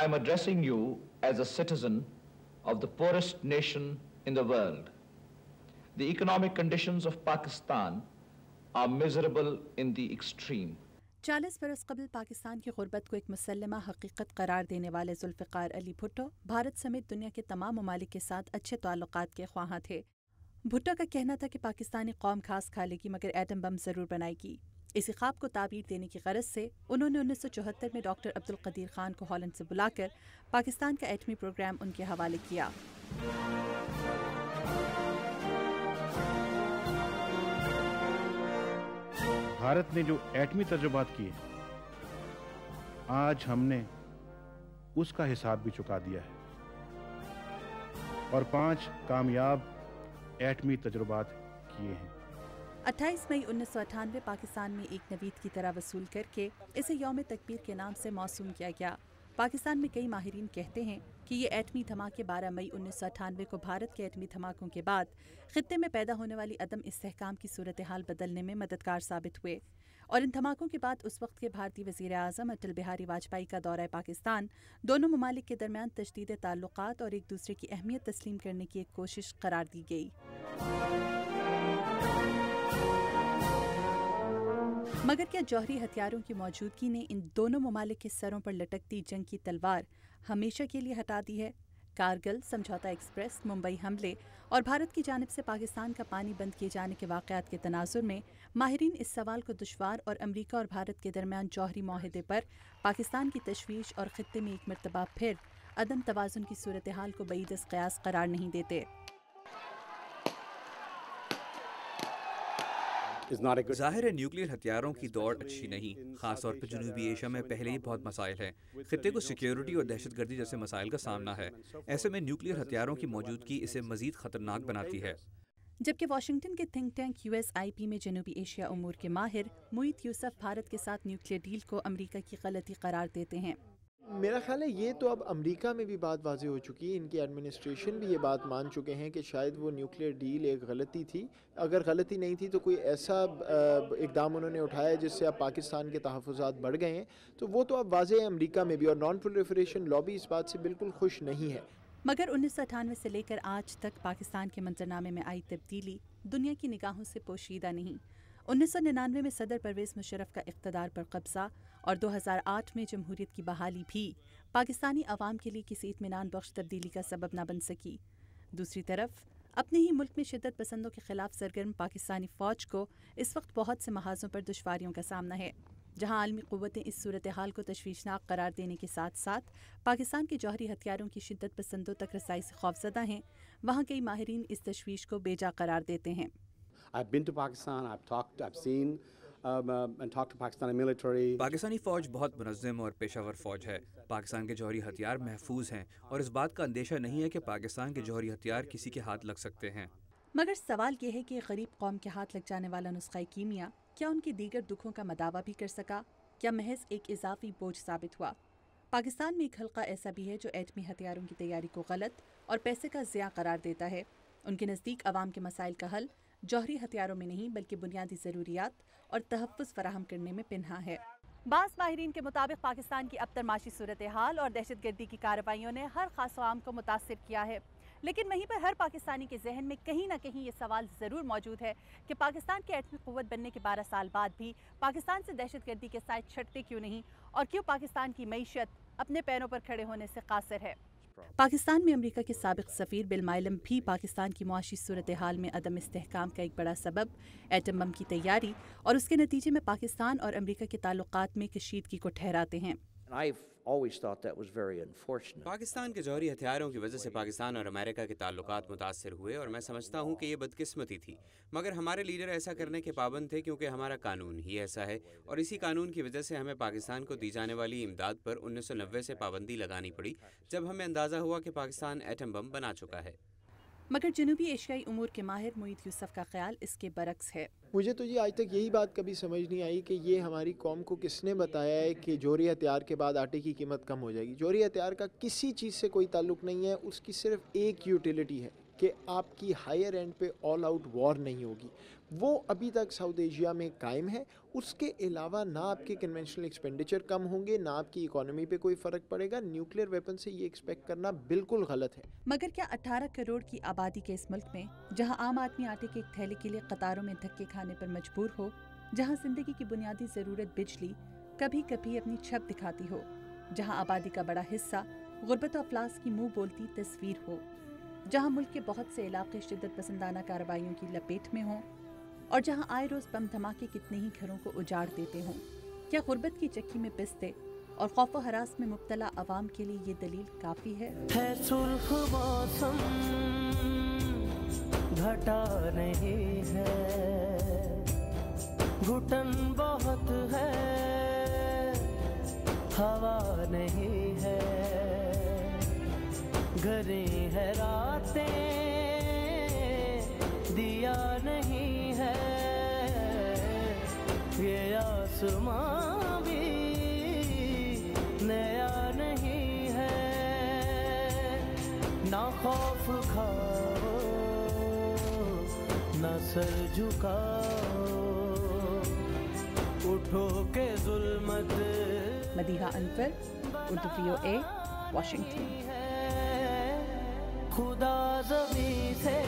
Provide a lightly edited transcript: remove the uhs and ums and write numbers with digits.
I'm addressing you as a citizen of the poorest nation in the world. The economic conditions of Pakistan are miserable in the extreme. 40 बरस कबल पाकिस्तान की गुर्बत को एक मुसल्लमा हकीकत करार देने वाले जुल्फ़िकार अली भुट्टो भारत समेत दुनिया के तमाम ममालिक के साथ अच्छे ताल्लुकात के ख्वाहां थे। भुट्टो का कहना था कि पाकिस्तानी कौम घास खा लेगी मगर एटम बम ज़रूर बनाएगी। इसी ख्वाब को ताबीर देने की गरज से उन्होंने 1974 में डॉक्टर अब्दुल कदीर खान को हॉलैंड से बुलाकर पाकिस्तान का एटमी प्रोग्राम उनके हवाले किया। भारत ने जो एटमी तजुर्बात किए, आज हमने उसका हिसाब भी चुका दिया है और 5 कामयाब एटमी तजुर्बात किए हैं। 28 मई 1998 पाकिस्तान में एक नवीद की तरह वसूल करके इसे यौम तकबीर के नाम से मौसूम किया गया। पाकिस्तान में कई माहिरीन कहते हैं कि ये एटमी धमाके 12 मई 1998 को भारत के एटमी धमाकों के बाद खित्ते में पैदा होने वाली अदम इस्तेहकाम की सूरत हाल बदलने में मददगार साबित हुए और इन धमाकों के बाद उस वक्त के भारतीय वज़ीर आज़म अटल बिहारी वाजपेयी का दौरा पाकिस्तान दोनों ममालिक के दरमियान तजदीद ताल्लुकात और एक दूसरे की अहमियत तस्लीम करने की एक कोशिश करार दी गई। मगर क्या जौहरी हथियारों की मौजूदगी ने इन दोनों ममालिक के सरों पर लटकती जंग की तलवार हमेशा के लिए हटा दी है? कारगिल, समझौता एक्सप्रेस, मुंबई हमले और भारत की जानिब से पाकिस्तान का पानी बंद किए जाने के वाक़यात के तनाजुर में माहिरीन इस सवाल को दुश्वार और अमरीका और भारत के दरमियान जौहरी माहदे पर पाकिस्तान की तशवीश और खित्ते में एक मरतबा फिर अदम तवाज़ुन की सूरत हाल को बईदस क़यास करार नहीं देते। ज़ाहिर है न्यूक्लियर हथियारों की दौड़ अच्छी नहीं, खास तौर पर जनूबी एशिया में पहले ही बहुत मसाइल हैं। खित्ते को सिक्योरिटी और दहशतगर्दी जैसे मसाइल का सामना है। ऐसे में न्यूक्लियर हथियारों की मौजूदगी इसे मजीद खतरनाक बनाती है। जबकि वाशिंगटन के थिंक टैंक USIP में जनूबी एशिया उमूर के माहिर मुईत यूसुफ भारत के साथ न्यूक्लियर डील को अमरीका की गलती करार देते हैं। मेरा ख्याल है ये तो अब अमेरिका में भी बात वाज़ेह हो चुकी है, इनकी एडमिनिस्ट्रेशन भी ये बात मान चुके हैं कि शायद वो न्यूक्लियर डील एक गलती थी। अगर गलती नहीं थी तो कोई ऐसा इक़दाम उन्होंने उठाया जिससे अब पाकिस्तान के तहफ़्फ़ुज़ात बढ़ गए हैं, तो वो तो अब वाज़ेह है अमेरिका में भी, और नॉन प्रोलिफरेशन लॉबी इस बात से बिल्कुल खुश नहीं है। मगर 1998 से लेकर आज तक पाकिस्तान के मंजरनामे में आई तब्दीली दुनिया की निगाहों से पोशीदा नहीं। 1999 में सदर परवेज़ मुशर्रफ का इक़्तिदार पर कब्ज़ा और 2008 में जमहूरियत की बहाली भी पाकिस्तानी अवाम के लिए किसी इत्मीनान बख्श तब्दीली का सबब न बन सकी। दूसरी तरफ अपने ही मुल्क में शिद्दत पसंदों के खिलाफ सरगर्म पाकिस्तानी फ़ौज को इस वक्त बहुत से महाज़ों पर दुश्वारियों का सामना है। जहां आलमी क़ुव्वतें इस सूरत हाल को तशवीशनाक करार देने के साथ साथ पाकिस्तान के जौहरी हथियारों की शिद्दत पसंदों तक रसाई से खौफज़दा हैं, वहाँ कई माहिरीन इस तशवीश को बेजा करार देते हैं। I've been to Pakistan, I've seen and talked to Pakistani military. Pakistani फ़ौज बहुत मुनज़्ज़म और पेशावर फ़ौज है। पाकिस्तान के जौहरी हथियार महफूज हैं और इस बात का अंदेशा नहीं है कि पाकिस्तान के जौहरी हथियार किसी के हाथ लग सकते हैं। मगर सवाल ये है कि गरीब कौम के हाथ लग जाने वाला नुस्ख़ा कीमिया क्या उनके दीगर दुखों का मदावा भी कर सका? क्या महज एक इजाफी बोझ साबित हुआ? पाकिस्तान में एक हल्का ऐसा भी है जो एटमी हथियारों की तैयारी को गलत और पैसे का ज़िया करार देता है। उनके नज़दीक अवाम के मसाइल का हल जौहरी हथियारों में नहीं बल्कि बुनियादी ज़रूरियात और तहफ़्फ़ुज़ फराहम करने में पिन्हा है। बाज़ माहिरीन के मुताबिक पाकिस्तान की अब माशी सूरत हाल और दहशतगर्दी की कार्रवाइयों ने हर खास आवाम को मुतासिर किया है, लेकिन वहीं पर हर पाकिस्तानी के जहन में कहीं ना कहीं ये सवाल ज़रूर मौजूद है कि पाकिस्तान के एटमी क़ुव्वत बनने के 12 साल बाद भी पाकिस्तान से दहशतगर्दी के साए छटते क्यों नहीं और क्यों पाकिस्तान की मईशत अपने पैरों पर खड़े होने से कासिर है। पाकिस्तान में अमेरिका के साबिक सफ़ीर बिल माइलम भी पाकिस्तान की मुआशी सूरत हाल में अदम इस्तेहकाम का एक बड़ा सबब एटम बम की तैयारी और उसके नतीजे में पाकिस्तान और अमेरिका के ताल्लुकात में कशीदगी को ठहराते हैं। पाकिस्तान के जौहरी हथियारों की वजह से पाकिस्तान और अमेरिका के ताल्लुकात मुतासर हुए और मैं समझता हूँ कि ये बदकिस्मती थी, मगर हमारे लीडर ऐसा करने के पाबंद थे क्योंकि हमारा कानून ही ऐसा है और इसी कानून की वजह से हमें पाकिस्तान को दी जाने वाली इमदाद पर 1990 से पाबंदी लगानी पड़ी, जब हमें अंदाज़ा हुआ कि पाकिस्तान एटम बम बना चुका है। मगर जनूबी एशियाई उमूर के माहिर मुईत यूसुफ का ख्याल इसके बरक्स है। मुझे तो ये आज तक यही बात कभी समझ नहीं आई कि ये हमारी कौम को किसने बताया है कि जौहरी हथियार के बाद आटे की कीमत कम हो जाएगी। जौहरी हथियार का किसी चीज़ से कोई ताल्लुक़ नहीं है, उसकी सिर्फ एक यूटिलिटी है کہ آپ کی ہائر اینڈ پہ آل آؤٹ وار نہیں ہوگی، وہ ابھی تک ساؤتھ ایشیا میں قائم ہے۔ اس کے علاوہ نہ آپ کے کنونشنل ایکسپینڈیچر کم ہوں گے، نہ آپ کی اکانومی پہ کوئی فرق پڑے گا۔ نیوکلیئر ویپن سے یہ ایکسپیکٹ کرنا بالکل غلط ہے۔ مگر کیا 18 کروڑ کی آبادی کے اس ملک میں، جہاں عام آدمی آٹے کے ایک تھیلے کے لیے قطاروں میں دھکے کھانے پر مجبور ہو، جہاں زندگی کی بنیادی ضرورت بجلی کبھی کبھی اپنی چھپ دکھاتی ہو، جہاں آبادی کا بڑا حصہ غربت و افلاس کی منہ بولتی تصویر ہو، جہاں ملک کے بہت سے علاقے شدت پسندانہ کارروائیوں کی لپیٹ میں ہوں، اور جہاں آئے روز بم دھماکے کتنے ہی گھروں کو اجاڑ دیتے ہوں، کیا غربت کی چکی میں پستے اور خوف و ہراس میں مبتلا عوام کے لیے یہ دلیل کافی ہے؟ سرخ موسم گھٹا نہیں ہے، گھٹن بہت ہے، ہوا نہیں ہے، گھریں ہے راتیں دیا نہیں ہے، یہ آسمان بھی نیا نہیں ہے، نہ خوف کھاؤ نہ سر جھکاؤ، اٹھو کے ظلمت۔ مدیحہ انور، اردو VOA، واشنگٹن۔ خدا زمین سے